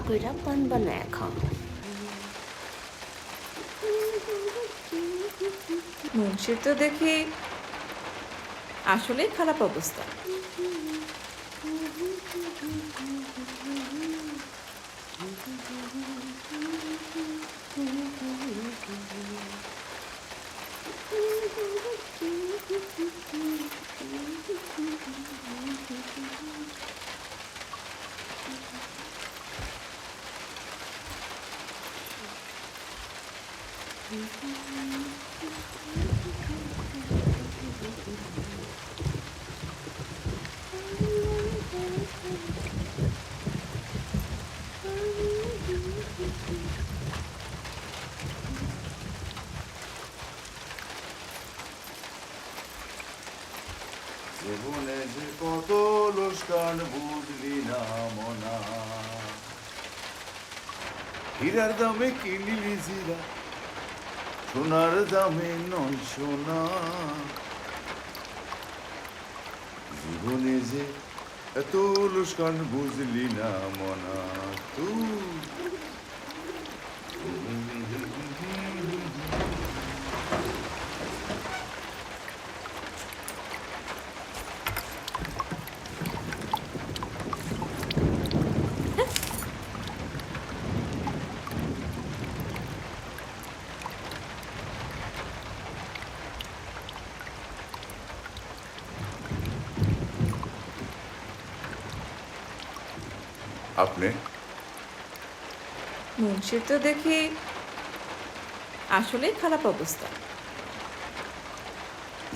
কইরা পান বানায় খাও। মুন্সির তো দেখি আসলেই খারাপ অবস্থা। জীবনে যে কত লোসকান বুঝলি না মনা, হীরার দামে কিনলি জিরা, সোনার দামে নয় সোনা। জীবনে যে এত লোসকান বুঝলি না মনা তুই। আপনি মুন্সির তো দেখি আসলেই খারাপ অবস্থা।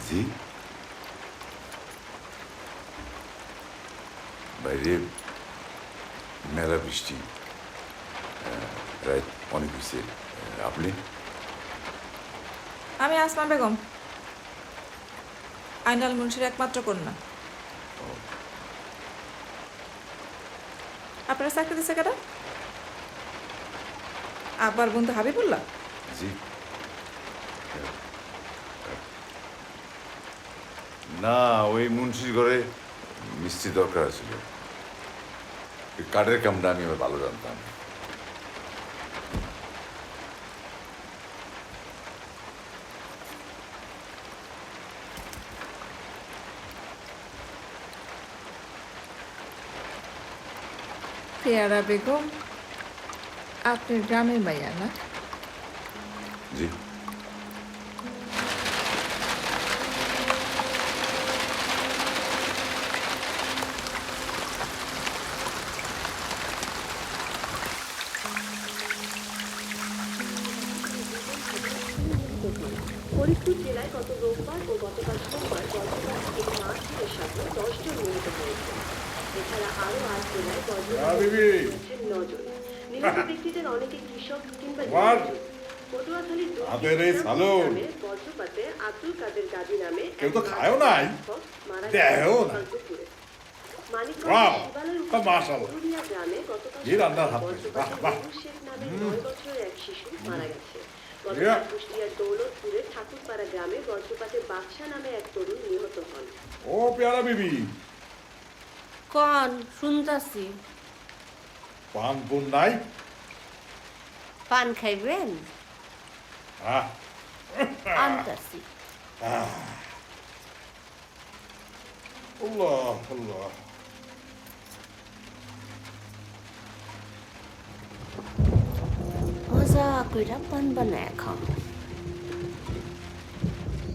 জি, বাইরে মেলা বৃষ্টি, রাত অনেক হয়েছে। আপনি? আমি আসমা বেগম, আইনাল মুন্সির একমাত্র কন্যা। আপনারা চাকরি দিচ্ছে কেন? আব্বার বন্ধু হাবিবুল্লাহ? জি, না ওই মুন্সির ঘরে মিস্ত্রি দরকার ছিল। কাঠের কামটা আমি আবার ভালো জানতাম। পেয়ারা বেগম আপনার গ্রামের মাইয়া না? জি, ফরিদপুর জেলায় গত রোববার ও গতকাল সোমবার বজ্রপাত থেকে মার্চের সাথে 10 জন নিহত হয়েছে। এছাড়া আরও 8 জেলায় বজ্রপাত 9 জন। নিহত ব্যক্তিদের অনেকে কৃষক কিংবা পটুয়াখালীর গ্রামে বজ্রপাতে আব্দুল কাদের গাজী নামে কেউ তো খায়ও নাই, মারা দেয়ও না। দুপুরে বাহ, মানিকগঞ্জ গ্রামে গতকাল এই রান্নার হাত থেকে, বাহ, বাহ। শেখ নামে 9 বছরের এক শিশু মারা গেছে। গতকাল কুষ্টিয়ার দৌলতপুরের ঠাকুরপাড়া গ্রামে বজ্রপাতে বাদশা নামে এক তরুণ নিহত হন। ও পেয়ারা বিবি, কন শুনতাছি। পান পুন নাই? পান খাইবেন? আহ, আনতাছি। আল্লাহ আল্লাহ। মজা কইরা পান বানায় খাও।